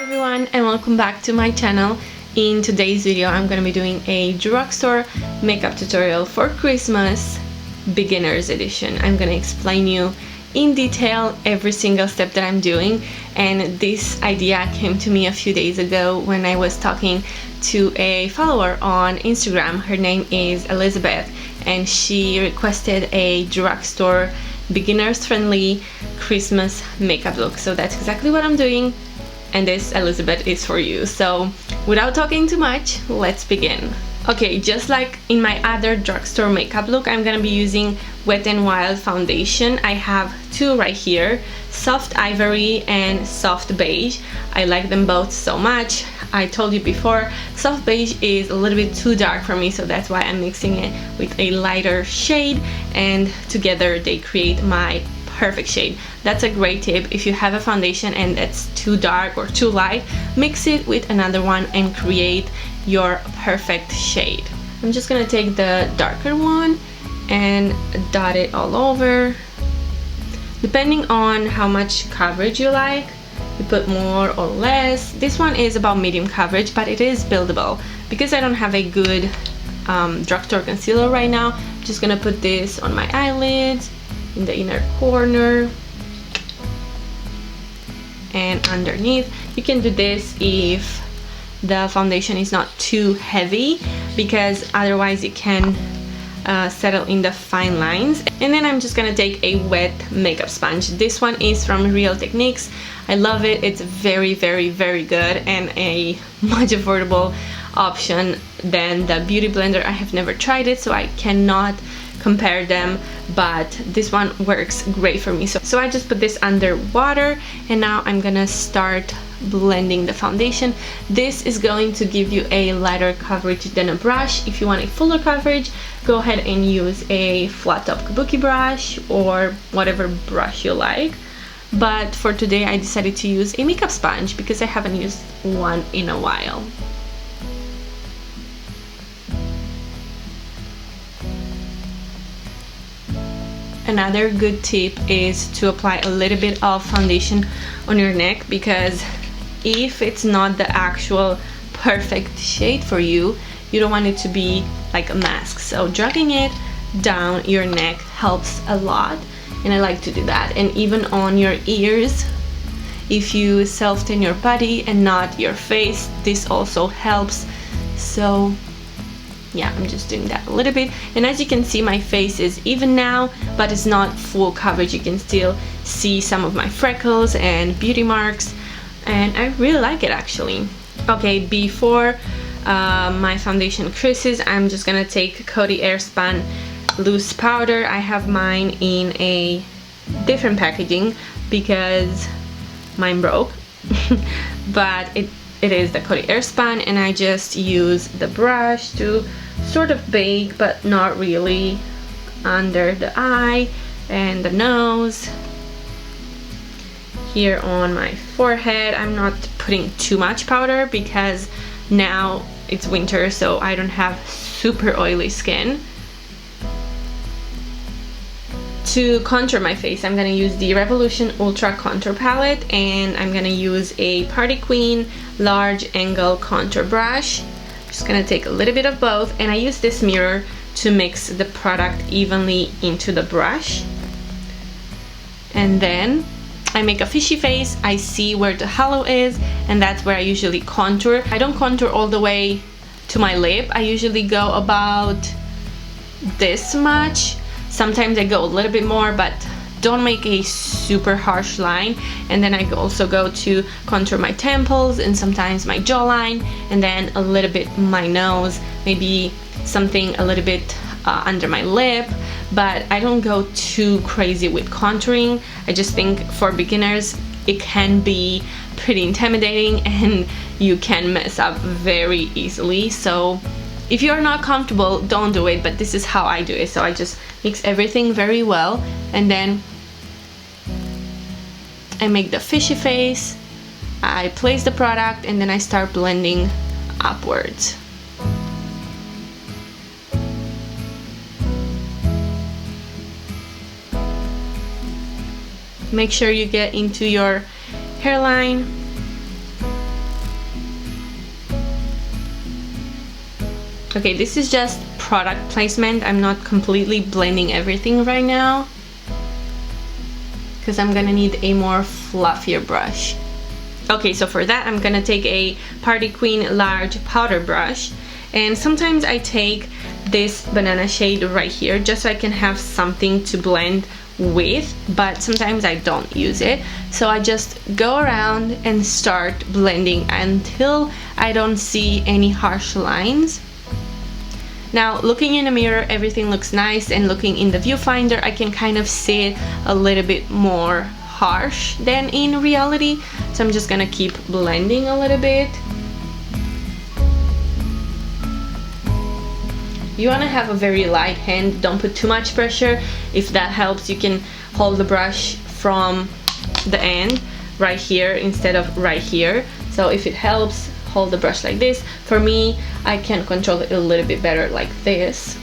everyone and welcome back to my channel. In today's video I'm going to be doing a drugstore makeup tutorial for Christmas beginners edition. I'm going to explain you in detail every single step that I'm doing, and this idea came to me a few days ago when I was talking to a follower on Instagram. Her name is Elizabeth and she requested a drugstore beginners friendly Christmas makeup look, so that's exactly what I'm doing. And this, Elizabeth, is for you. So without talking too much, let's begin. Okay, just like in my other drugstore makeup look, I'm gonna be using Wet n Wild foundation. I have two right here, soft ivory and soft beige. I like them both so much. I told you before, soft beige is a little bit too dark for me, so that's why I'm mixing it with a lighter shade, and together they create my perfect shade. That's a great tip. If you have a foundation and it's too dark or too light, mix it with another one and create your perfect shade. I'm just gonna take the darker one and dot it all over. Depending on how much coverage you like, you put more or less. This one is about medium coverage, but it is buildable. Because I don't have a good drugstore concealer right now, I'm just gonna put this on my eyelids, in the inner corner and underneath. You can do this if the foundation is not too heavy, because otherwise it can settle in the fine lines. And then I'm just gonna take a wet makeup sponge. This one is from Real Techniques. I love it. It's very good and a much affordable option than the beauty blender. I have never tried it, so I cannot compare them, but this one works great for me. So I just put this under water, and now I'm gonna start blending the foundation. This is going to give you a lighter coverage than a brush. If you want a fuller coverage, go ahead and use a flat top kabuki brush or whatever brush you like. But for today I decided to use a makeup sponge because I haven't used one in a while. Another good tip is to apply a little bit of foundation on your neck, because if it's not the actual perfect shade for you, you don't want it to be like a mask. So dragging it down your neck helps a lot, and I like to do that. And even on your ears, if you self-tan your body and not your face, this also helps. So yeah, I'm just doing that a little bit, and as you can see, my face is even now, but it's not full coverage. You can still see some of my freckles and beauty marks, and I really like it actually. Okay, before my foundation creases, I'm just gonna take Coty Airspun loose powder. I have mine in a different packaging because mine broke but it is the Coty Airspun, and I just use the brush to sort of bake, but not really, under the eye and the nose. Here on my forehead, I'm not putting too much powder because now it's winter, so I don't have super oily skin. To contour my face, I'm gonna use the Revolution Ultra Contour Palette, and I'm gonna use a Party Queen large angle contour brush. Just gonna take a little bit of both, and I use this mirror to mix the product evenly into the brush. And then I make a fishy face. I see where the hollow is, and that's where I usually contour. I don't contour all the way to my lip. I usually go about this much. Sometimes I go a little bit more, but don't make a super harsh line. And then I also go to contour my temples and sometimes my jawline, and then a little bit my nose, maybe something a little bit under my lip. But I don't go too crazy with contouring. I just think for beginners it can be pretty intimidating and you can mess up very easily. So if you're not comfortable, don't do it, but this is how I do it. So I just mix everything very well, and then I make the fishy face, I place the product, and then I start blending upwards. Make sure you get into your hairline Okay, this is just product placement. I'm not completely blending everything right now because I'm gonna need a more fluffier brush. Okay, so for that I'm gonna take a Party Queen large powder brush, and sometimes I take this banana shade right here just so I can have something to blend with, but sometimes I don't use it, so I just go around and start blending until I don't see any harsh lines. Now, looking in the mirror, everything looks nice, and looking in the viewfinder, I can kind of see it a little bit more harsh than in reality, so I'm just gonna keep blending a little bit. You want to have a very light hand, don't put too much pressure. If that helps, you can hold the brush from the end right here instead of right here. So if it helps, hold the brush like this. For me, I can control it a little bit better like this.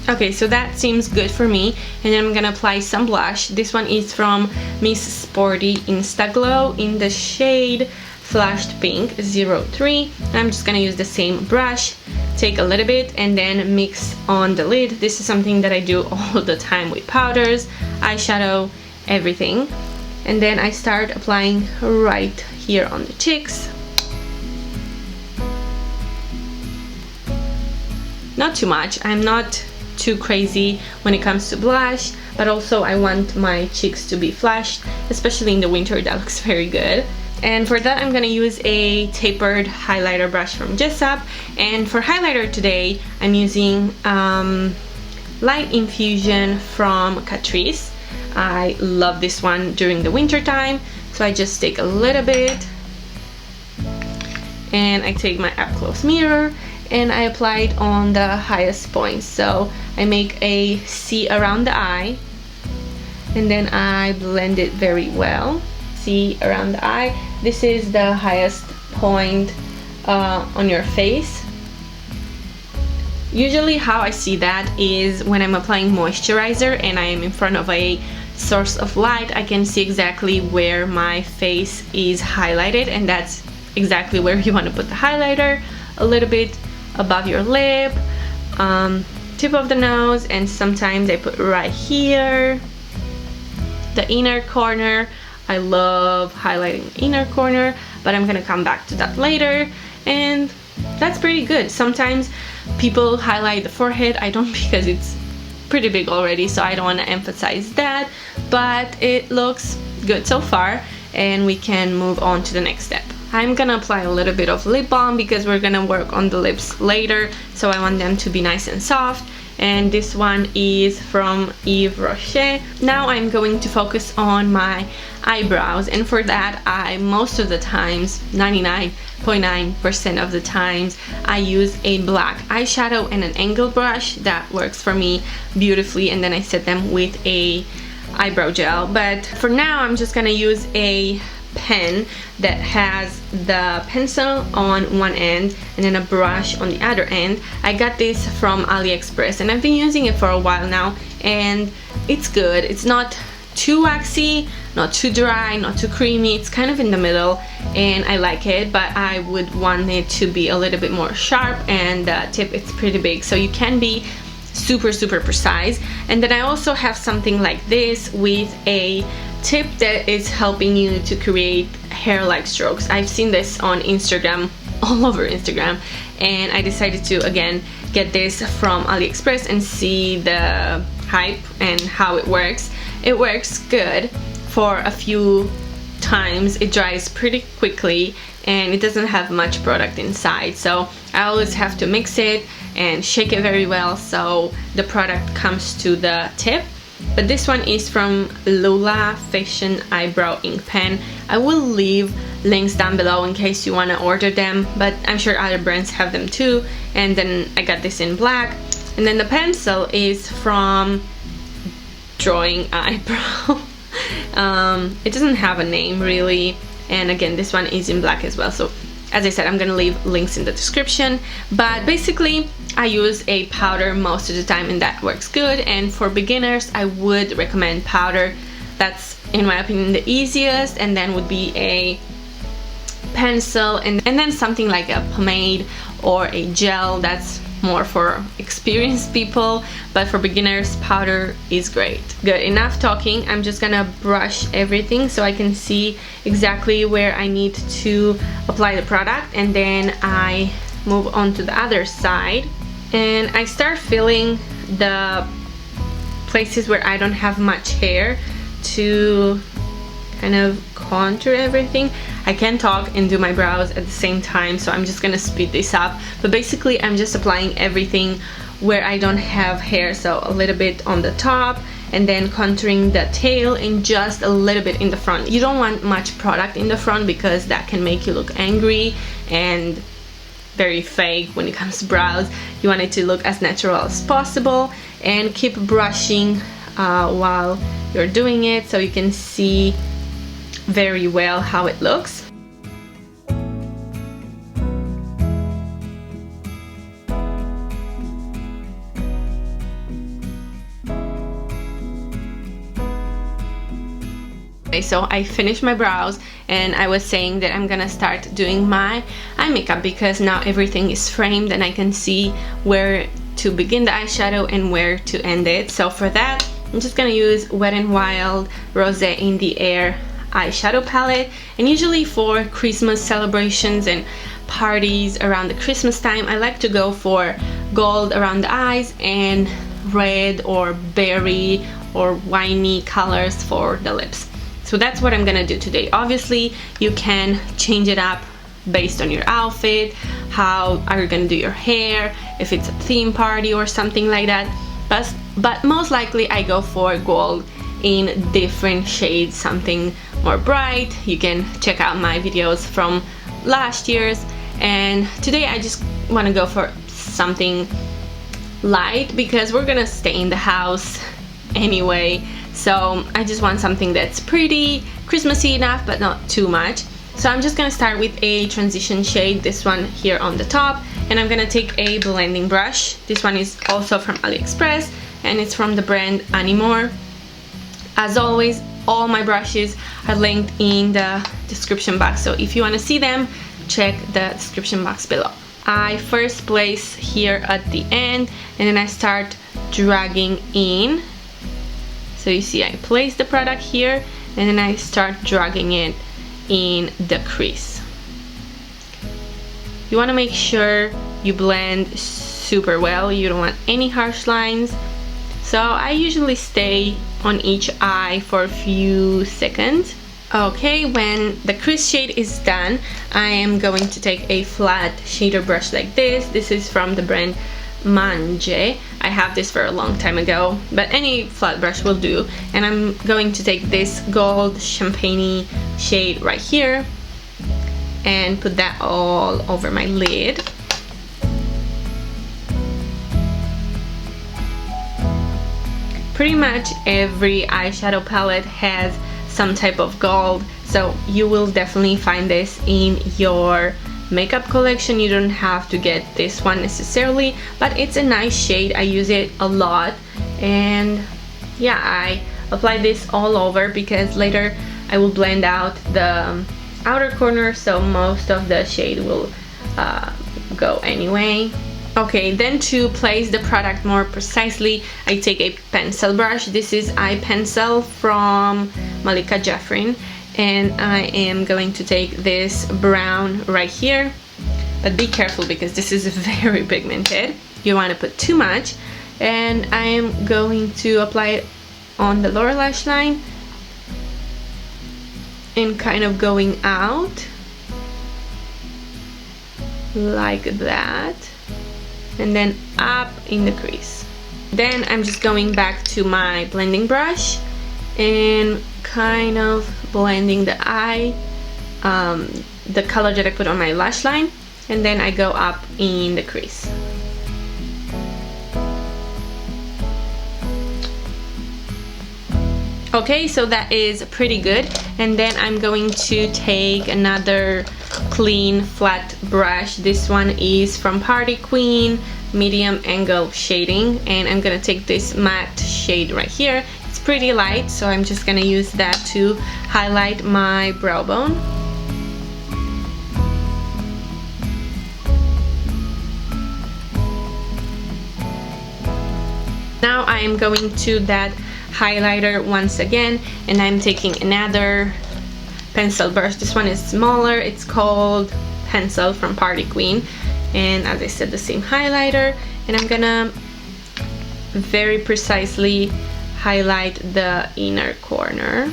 Okay, so that seems good for me, and then I'm gonna apply some blush. This one is from Miss Sporty Instaglow in the shade Flashed Pink 03. I'm just gonna use the same brush, take a little bit, and then mix on the lid. This is something that I do all the time with powders, eyeshadow, everything. And then I start applying right here on the cheeks. Not too much. I'm not too crazy when it comes to blush, but also I want my cheeks to be flashed, especially in the winter. That looks very good. And for that I'm gonna use a tapered highlighter brush from Jessup, and for highlighter today I'm using Light Infusion from Catrice. I love this one during the winter time, so I just take a little bit and I take my up close mirror and I apply it on the highest point. So I make a C around the eye, and then I blend it very well. C around the eye. This is the highest point on your face. Usually how I see that is when I'm applying moisturizer and I am in front of a source of light, I can see exactly where my face is highlighted, and that's exactly where you want to put the highlighter. A little bit above your lip, tip of the nose, and sometimes I put right here, the inner corner. I love highlighting the inner corner, but I'm gonna come back to that later, and that's pretty good. Sometimes people highlight the forehead. I don't, because it's pretty big already, so I don't want to emphasize that, but it looks good so far, and we can move on to the next step. I'm gonna apply a little bit of lip balm because we're gonna work on the lips later, so I want them to be nice and soft, and this one is from Yves Rocher. Now I'm going to focus on my eyebrows, and for that I most of the times, 99.9% of the times, I use a black eyeshadow and an angle brush. That works for me beautifully, and then I set them with a eyebrow gel. But for now I'm just gonna use a pen that has the pencil on one end and then a brush on the other end. I got this from AliExpress and I've been using it for a while now, and it's good. It's not too waxy, not too dry, not too creamy. It's kind of in the middle, and I like it, but I would want it to be a little bit more sharp, and the tip is pretty big, so you can be super precise. And then I also have something like this with a tip that is helping you to create hair-like strokes. I've seen this on Instagram, all over Instagram, and I decided to again get this from AliExpress and see the hype and how it works. It works good for a few times. It dries pretty quickly and it doesn't have much product inside, so I always have to mix it and shake it very well so the product comes to the tip. But this one is from Lula Fashion Eyebrow Ink Pen. I will leave links down below in case you want to order them, but I'm sure other brands have them too. And then I got this in black. And then the pencil is from Drawing Eyebrow. It doesn't have a name really, and again this one is in black as well. So as I said, I'm gonna leave links in the description, but basically I use a powder most of the time and that works good. And for beginners I would recommend powder. That's in my opinion the easiest, and then would be a pencil and then something like a pomade or a gel. That's more for experienced people, but for beginners, powder is great. Good, enough talking. I'm just gonna brush everything so I can see exactly where I need to apply the product, and then I move on to the other side and I start filling the places where I don't have much hair to kind of contour everything. I can talk and do my brows at the same time, so I'm just gonna speed this up. But basically I'm just applying everything where I don't have hair, so a little bit on the top and then contouring the tail and just a little bit in the front. You don't want much product in the front because that can make you look angry and very fake when it comes to brows. You want it to look as natural as possible, and keep brushing while you're doing it so you can see very well how it looks. Okay, so I finished my brows, and I was saying that I'm gonna start doing my eye makeup because now everything is framed and I can see where to begin the eyeshadow and where to end it. So for that, I'm just gonna use Wet n Wild Rosé in the Air eyeshadow palette. And usually for Christmas celebrations and parties around the Christmas time, I like to go for gold around the eyes and red or berry or winey colors for the lips. So that's what I'm gonna do today. Obviously you can change it up based on your outfit, how are you gonna do your hair, if it's a theme party or something like that, but most likely I go for gold in different shades, something more bright. You can check out my videos from last year's, and today I just want to go for something light because we're gonna stay in the house anyway, so I just want something that's pretty Christmassy enough but not too much. So I'm just gonna start with a transition shade, this one here on the top, and I'm gonna take a blending brush. This one is also from AliExpress and it's from the brand Animore. As always, all my brushes are linked in the description box, so if you want to see them, check the description box below. I first place here at the end and then I start dragging in. So you see I place the product here and then I start dragging it in the crease. You want to make sure you blend super well. You don't want any harsh lines. So I usually stay on each eye for a few seconds. Okay, when the crease shade is done, I am going to take a flat shader brush like this. This is from the brand Mange. I have this for a long time ago, but any flat brush will do. And I'm going to take this gold champagne shade right here and put that all over my lid. Pretty much every eyeshadow palette has some type of gold, so you will definitely find this in your makeup collection. You don't have to get this one necessarily, but it's a nice shade. I use it a lot, and yeah, I apply this all over because later I will blend out the outer corner, so most of the shade will go anyway. Okay, then to place the product more precisely, I take a pencil brush. This is Eye Pencil from Malika Jeffrin, and I am going to take this brown right here, but be careful because this is very pigmented. You want to put too much, and I am going to apply it on the lower lash line and kind of going out like that, and then up in the crease. Then I'm just going back to my blending brush and kind of blending the eye, the color that I put on my lash line, and then I go up in the crease. Okay, so that is pretty good, and then I'm going to take another clean flat brush. This one is from Party Queen, medium angle shading, and I'm gonna take this matte shade right here. It's pretty light, so I'm just gonna use that to highlight my brow bone. I am going to that highlighter once again, and I'm taking another pencil brush. This one is smaller. It's called Pencil from Party Queen, and as I said, the same highlighter, and I'm gonna very precisely highlight the inner corner.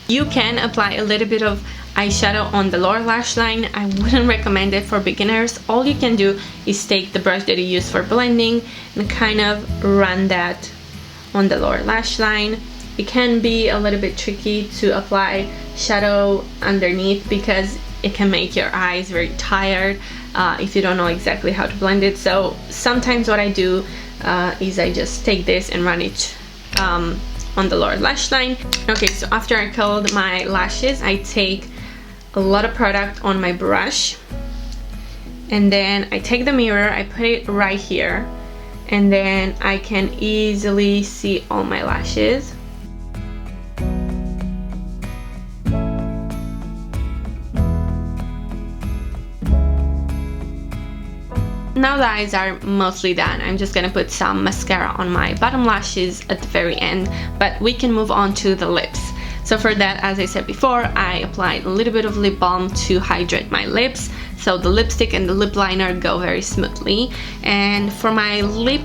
You can apply a little bit of eyeshadow on the lower lash line. I wouldn't recommend it for beginners. All you can do is take the brush that you use for blending and kind of run that on the lower lash line. It can be a little bit tricky to apply shadow underneath because it can make your eyes very tired if you don't know exactly how to blend it. So sometimes what I do is I just take this and run it on the lower lash line. Okay, so after I curled my lashes, I take a lot of product on my brush, and then I take the mirror, I put it right here, and then I can easily see all my lashes. Now the eyes are mostly done. I'm just gonna put some mascara on my bottom lashes at the very end, but we can move on to the lips. So for that, as I said before, I applied a little bit of lip balm to hydrate my lips, so the lipstick and the lip liner go very smoothly. And for my lip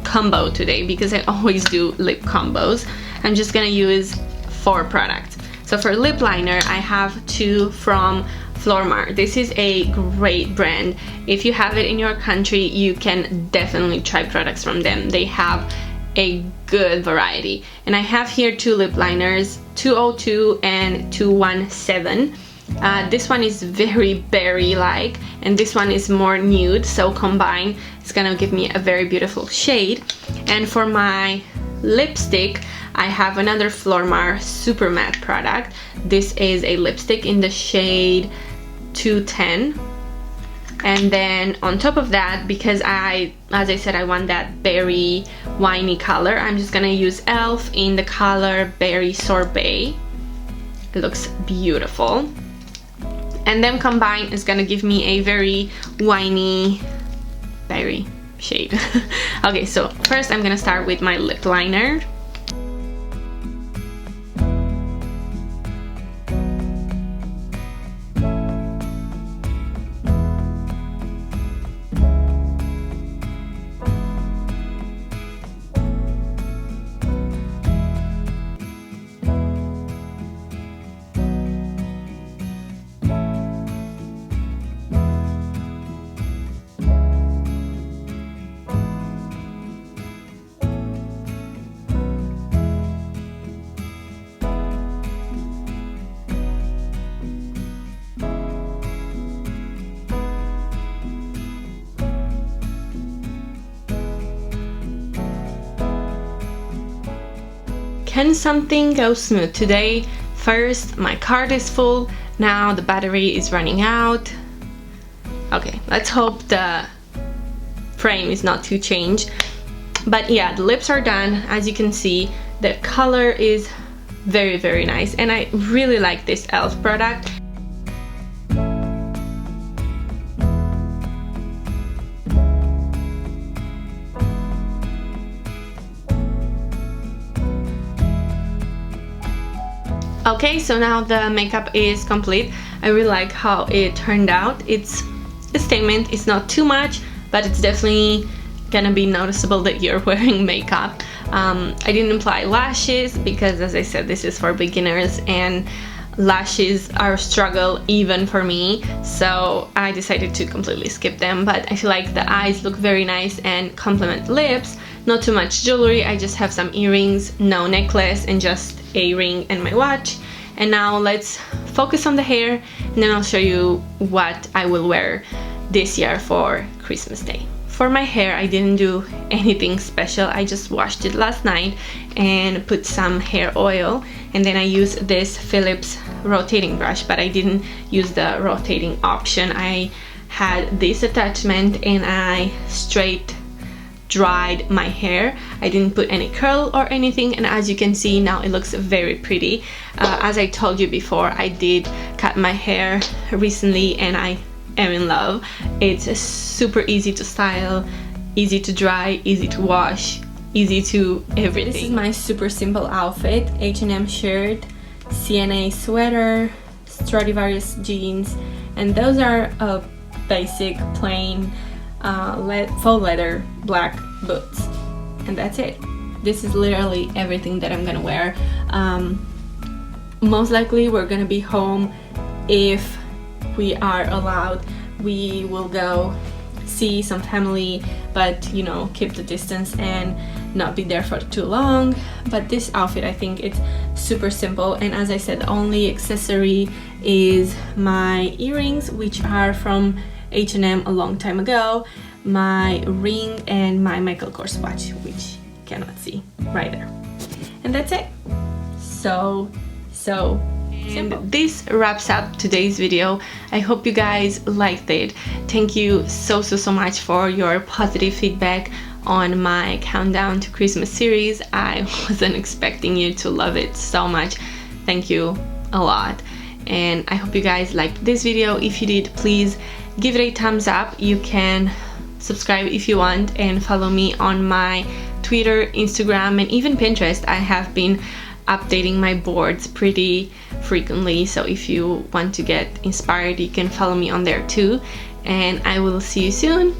combo today, because I always do lip combos, I'm just gonna use 4 products. So for lip liner, I have 2 from Flormar. This is a great brand. If you have it in your country, you can definitely try products from them. They have a good variety. And I have here 2 lip liners, 202 and 217. This one is very berry-like, and this one is more nude, so combined, it's gonna give me a very beautiful shade. And for my lipstick, I have another Flormar Super Matte product. This is a lipstick in the shade 210, and then on top of that, because as I said, I want that berry winey color, I'm just gonna use e.l.f. in the color Berry Sorbet. It looks beautiful, and then combined is gonna give me a very winey berry shade. Okay, so first I'm gonna start with my lip liner. Can something go smooth today? First, my card is full, now the battery is running out. Okay, let's hope the frame is not too changed. But yeah, the lips are done. As you can see, the color is very, very nice, and I really like this e.l.f. product. Okay, so now the makeup is complete. I really like how it turned out. It's a statement. It's not too much, but it's definitely gonna be noticeable that you're wearing makeup. I didn't apply lashes because, as I said, this is for beginners and lashes are a struggle even for me, so I decided to completely skip them. But I feel like the eyes look very nice and complement the lips. Not too much jewelry. I just have some earrings, no necklace, and just a ring and my watch. And now let's focus on the hair, and then I'll show you what I will wear this year for Christmas Day. For my hair, I didn't do anything special. I just washed it last night and put some hair oil, and then I used this Philips rotating brush, but I didn't use the rotating option. I had this attachment and I straight dried my hair. I didn't put any curl or anything, and as you can see now it looks very pretty. As I told you before, I did cut my hair recently and I am in love. It's super easy to style, easy to dry, easy to wash, easy to everything. This is my super simple outfit: H&M shirt, CNA sweater, Stradivarius jeans, and those are basic plain faux leather black boots, and that's it. This is literally everything that I'm gonna wear. Most likely we're gonna be home. If we are allowed, we will go see some family, but you know, keep the distance and not be there for too long. But this outfit, I think it's super simple, and as I said, the only accessory is my earrings, which are from H&M a long time ago, my ring, and my Michael Kors watch, which you cannot see right there. And that's it. So simple. This wraps up today's video. I hope you guys liked it. Thank you so much for your positive feedback on my countdown to Christmas series. I wasn't expecting you to love it so much. Thank you a lot, and I hope you guys liked this video. If you did, please give it a thumbs up. You can subscribe if you want, and follow me on my Twitter, Instagram, and even Pinterest. I have been updating my boards pretty frequently, so if you want to get inspired, you can follow me on there too. And I will see you soon.